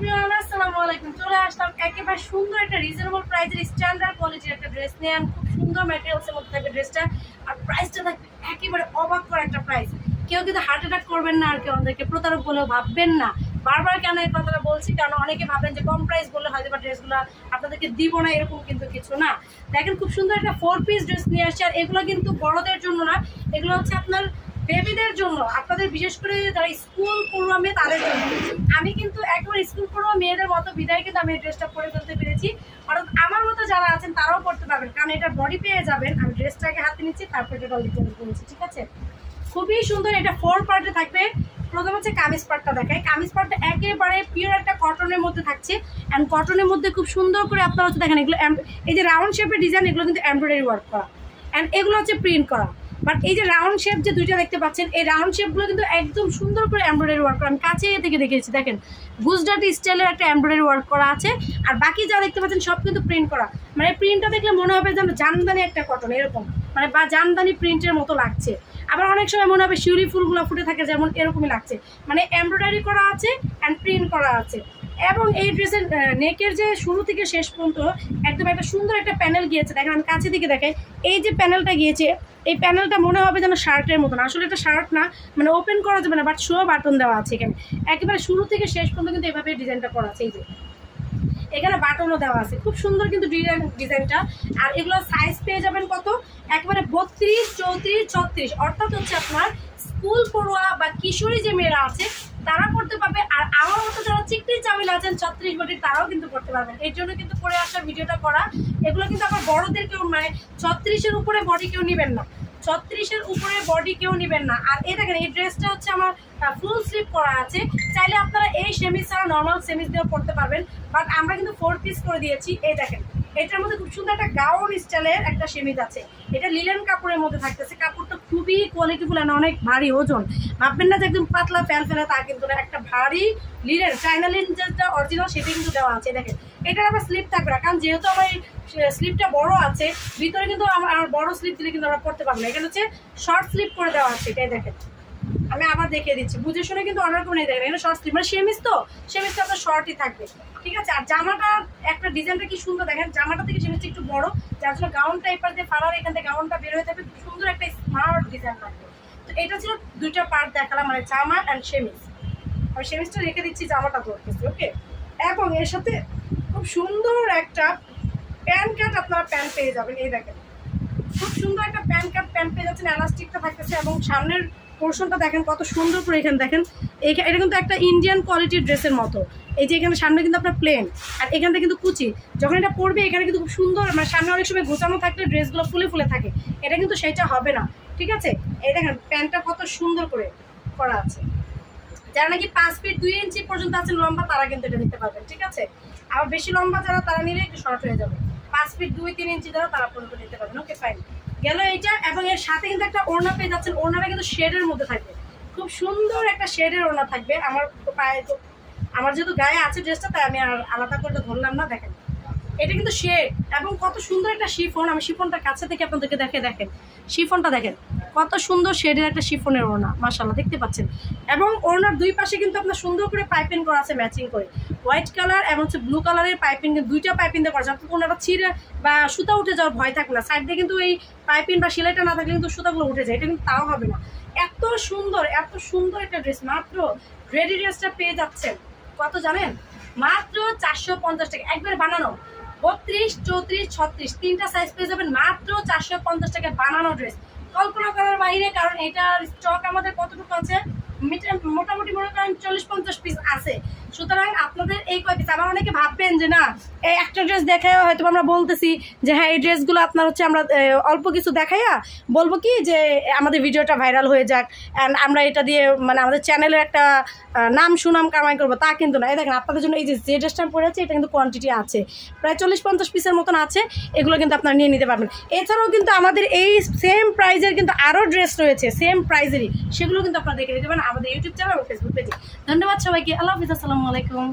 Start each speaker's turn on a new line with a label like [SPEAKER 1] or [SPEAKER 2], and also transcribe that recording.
[SPEAKER 1] Everyone, আসসালামু আলাইকুম। চলে আসলাম একেবারে সুন্দর একটা রিজনেবল প্রাইসের স্ট্যান্ডার্ড কোয়ালিটির একটা ড্রেস নিয়ে। খুব সুন্দর ম্যাটেরিয়ালসের মধ্যে থাকবে ড্রেসটা, আর প্রাইসটা থাকবে একেবারে অবাক করা একটা প্রাইস। কেউ কিন্তু হার্ট অ্যাটাক করবেন না, আর কেউ আমাদেরকে প্রতারক বলেও ভাববেন না। বারবার কেন এই কথাটা বলছি, কারণ অনেকে ভাবেন যে কম প্রাইস বললে হয়তো বা ড্রেসগুলো আপনাদেরকে দিব না, এরকম কিন্তু কিছু না। দেখেন খুব সুন্দর একটা 4 পিস ড্রেস নিয়ে আসছে, আর এগুলো কিন্তু বড়দের জন্য না, এগুলো হচ্ছে আপনার বেবিদের জন্য, আপনাদের বিশেষ করে যারা স্কুল পড়ুয়া মেয়ে তাদের জন্য। আমি কিন্তু একবার স্কুল পড়ুয়া মেয়েদের মতো বিদায় কিন্তু আমি এই ড্রেসটা পরে ফেলতে পেরেছি, অর্থাৎ আমার মতো যারা আছেন তারাও পড়তে পারবেন, কারণ এটা বডি পেয়ে যাবেন। আমি ড্রেসটাকে হাতে নিচ্ছি, তারপর এটা অলরেডি করেছি, ঠিক আছে। খুবই সুন্দর, এটা 4 পার্টে থাকবে। প্রথম হচ্ছে কামিজ পার্টটা দেখায়। কামিজ পার্টটা একেবারে পিওর একটা কটনের মধ্যে থাকছে, অ্যান্ড কটনের মধ্যে খুব সুন্দর করে আপনারা হচ্ছে দেখেন এগুলো এই যে রাউন্ড শেপের ডিজাইন, এগুলো কিন্তু এমব্রয়ডারি ওয়ার্ক করা, অ্যান্ড এগুলো হচ্ছে প্রিন্ট করা। বাট এই যে রাউন্ড শেপ যে দুইটা দেখতে পাচ্ছেন, এই রাউন্ড শেপগুলো কিন্তু একদম সুন্দর করে এমব্রয়ডারি ওয়ার্ক করা। আমি কাছে থেকে দেখেছি, দেখেন গুজরাটি স্টাইলের একটা এমব্রয়ডারি ওয়ার্ক করা আছে, আর বাকি যা দেখতে পাচ্ছেন সব কিন্তু প্রিন্ট করা। মানে প্রিন্টটা দেখলে মনে হবে যেন জামদানি একটা কটন, এরকম মানে বা জামদানি প্রিন্টের মতো লাগছে। আবার অনেক সময় মনে হবে শিউলি ফুলগুলো ফুটে থাকে, যেমন এরকমই লাগছে। মানে এমব্রয়ডারি করা আছে অ্যান্ড প্রিন্ট করা আছে। এবং এই ড্রেসের নেকের যে শুরু থেকে শেষ পর্যন্ত একদম একটা সুন্দর একটা প্যানেল গিয়েছে। দেখেন আমি কাছে থেকে দেখাই, এই যে প্যানেলটা গিয়েছে, এই প্যানেলটা মনে হবে যেন শার্টের মতন। আসলে এটা শার্ট না, মানে ওপেন করা যাবে না, বাট শো বাটন দেওয়া আছে এখানে। একেবারে শুরু থেকে শেষ পর্যন্ত কিন্তু এভাবে ডিজাইনটা করা আছে। এই যে এখানে বাটনও দেওয়া আছে, খুব সুন্দর কিন্তু ডিজাইনটা। আর এগুলো সাইজ পেয়ে যাবেন কত, একেবারে 32, 34, 36, অর্থাৎ হচ্ছে আপনার স্কুল পড়ুয়া বা কিশোরী যে মেয়েরা আছে তারা পড়তে পারবে। আর আমার মতো যারা চিকটি চামিলা আছেন 36 বডির, তারাও কিন্তু পড়তে পারবেন। এর জন্য কিন্তু পরে আসা ভিডিওটা করা। এগুলো কিন্তু আবার বড়দের কেউ মানে 36-এর উপরে বডি কেউ নেবেন না, 36-এর উপরে বডি কেউ নেবেন না। আর এই দেখেন এই ড্রেসটা হচ্ছে আমার ফুল স্লিভ করা আছে। চাইলে আপনারা এই সেমিজ ছাড়া নর্মাল সেমিজ দিয়েও পড়তে পারবেন, বাট আমরা কিন্তু 4 পিস করে দিয়েছি। এই দেখেন এটার মধ্যে খুব সুন্দর একটা গাউন স্টাইলের একটা সেমিজ আছে। এটা লিলেন কাপড়ের মধ্যে থাকতেছে। কাপড়টা খুবই কোয়ালিটিফুল অ্যান্ড অনেক ভারী ওজন। ভাববেন না যে একদম পাতলা ফ্যাল ফেলা, তা কিন্তু একটা ভারী লিলেন, চাইনা লিন যেটা অরিজিনাল সেটা কিন্তু দেওয়া আছে। দেখেন এটার আবার স্লিপ থাকবে না, কারণ যেহেতু আমার এই স্লিপটা বড় আছে, ভিতরে কিন্তু আমার বড় স্লিপ দিলে কিন্তু আমরা পড়তে পারবো না। এখানে হচ্ছে শর্ট স্লিপ করে দেওয়া আছে। এটাই দেখেন, আমি আবার দেখিয়ে দিচ্ছি, বুঝে শুনে কিন্তু অর্ডার করে নিয়ে দেখেন। এখানে শর্ট স্লিপ মানে সেমিজ, তো সেমিজটা আপনার শর্টই থাকবে, ঠিক আছে। আর জামাটা একটা ডিজাইনটা কি সুন্দর, দেখেন জামাটা থেকে সেমিজটা একটু বড়, যার জন্য গাউন টাইপের যে ফাড়ার এখান থেকে গাউনটা বের হয়ে যাবে, খুব সুন্দর একটা স্মার্ট ডিজাইন থাকবে। তো এটা ছিল দুইটা পার্ট দেখালাম, মানে জামা অ্যান্ড সেমিজ। আমি সেমিজটা রেখে দিচ্ছি, জামাটা ধরতেছি, ওকে। এবং এর সাথে খুব সুন্দর একটা প্যান্ট কাট আপনারা প্যান্ট পেয়ে যাবেন। এই দেখেন খুব সুন্দর একটা প্যান্ট কাট প্যান্ট পেয়ে যাচ্ছেন, এলাস্টিকটা থাকতেছে। এবং সামনের পোর্শনটা দেখেন কত সুন্দর করে, এখানে দেখেন এটা কিন্তু একটা ইন্ডিয়ান কোয়ালিটির ড্রেসের মতো। এই যে এখানে সামনে কিন্তু আপনার প্লেন, আর এখানটা কিন্তু কুচি। যখন এটা পরবে এখানে কিন্তু খুব সুন্দর, মানে সামনে অনেক সময় গোছানো থাকলে ড্রেসগুলো ফুলে ফুলে থাকে, এটা কিন্তু সেটা হবে না, ঠিক আছে। এই দেখেন প্যান্টটা কত সুন্দর করে করা আছে। যারা নাকি 5 ফিট 2 ইঞ্চি পর্যন্ত আছেন লম্বা, তারা কিন্তু এটা নিতে পারবেন, ঠিক আছে। আর বেশি লম্বা যারা, তারা নিলে একটু শর্ট হয়ে যাবে। 5 ফিট 2-3 ইঞ্চি যারা, তারা পর্যন্ত নিতে পারবেন, ওকে ফাইন। গেল এইটা। এবং এর সাথে কিন্তু একটা ওড়না পেয়ে যাচ্ছেন। ওড়নাটা কিন্তু শেডের মধ্যে থাকবে, খুব সুন্দর একটা শেডের ওড়না থাকবে। আমার যেহেতু গায়ে আছে ড্রেসটা, তাই আমি আর আলাদা করে ধরলাম না। দেখেন এটা কিন্তু শেড, এবং কত সুন্দর একটা শিফন। আমি শিফনটা কাছে থেকে আপনাদেরকে দেখেন শিফনটা দেখেন কত সুন্দর শেডের একটা শিফনের ওড়না, মাশাআল্লাহ দেখতে পাচ্ছেন। এবং ওড়নার দুই পাশে কিন্তু আপনার সুন্দর করে পাইপিং করা আছে, ম্যাচিং করে হোয়াইট কালার এবং হচ্ছে ব্লু কালারের পাইপিং, দুইটা পাইপিং দিয়ে করা আছে। আপনার ওড়নাটা ছিঁড়ে বা সুতা উঠে যাওয়ার ভয় থাকবে না। সাইড দিয়ে কিন্তু এই পাইপিং বা সেলাইটা না থাকলে কিন্তু সুতাগুলো উঠে যায়, এটা কিন্তু তাও হবে না। এত সুন্দর একটা ড্রেস, মাত্র রেডি ড্রেসটা পেয়ে যাচ্ছেন কত জানেন, মাত্র 450 টাকা। একবার বানানো 32, 34, 36 তিনটা সাইজ পেয়ে যাবেন মাত্র 450 টাকায় বানানো ড্রেস। কল্পনা করার বাইরে, কারণ এটার স্টক আমাদের কতটুকু আছে, মোটামুটি মনে করেন 40-50 পিস আছে। সুতরাং আপনাদের এই কয় পিস, আবার অনেকে ভাববেন যে না এই একটা ড্রেস দেখায় হয়তো আমরা বলতেছি যে হ্যাঁ এই ড্রেসগুলো আপনার হচ্ছে আমরা অল্প কিছু দেখাইয়া বলবো কি যে আমাদের ভিডিওটা ভাইরাল হয়ে যাক, অ্যান্ড আমরা এটা দিয়ে মানে আমাদের চ্যানেলের একটা নাম সুনাম কামাই করবো, তা কিন্তু না। এই দেখেন আপনাদের জন্য এই যে ড্রেসটা আমি পরে আছে, এটা কিন্তু কোয়ান্টিটি আছে প্রায় 40-50 পিসের মতন আছে। এগুলো কিন্তু আপনারা নিয়ে নিতে পারবেন। এছাড়াও কিন্তু আমাদের এই সেম প্রাইজের কিন্তু আরও ড্রেস রয়েছে সেম প্রাইজেরই, সেগুলো কিন্তু আপনারা দেখে নিতে পারেন আমাদের ইউটিউব চ্যানেল এবং ফেসবুক পেজে। ধন্যবাদ সবাইকে, আল্লাহ হাফিজ, আসসালামু আলাইকুম।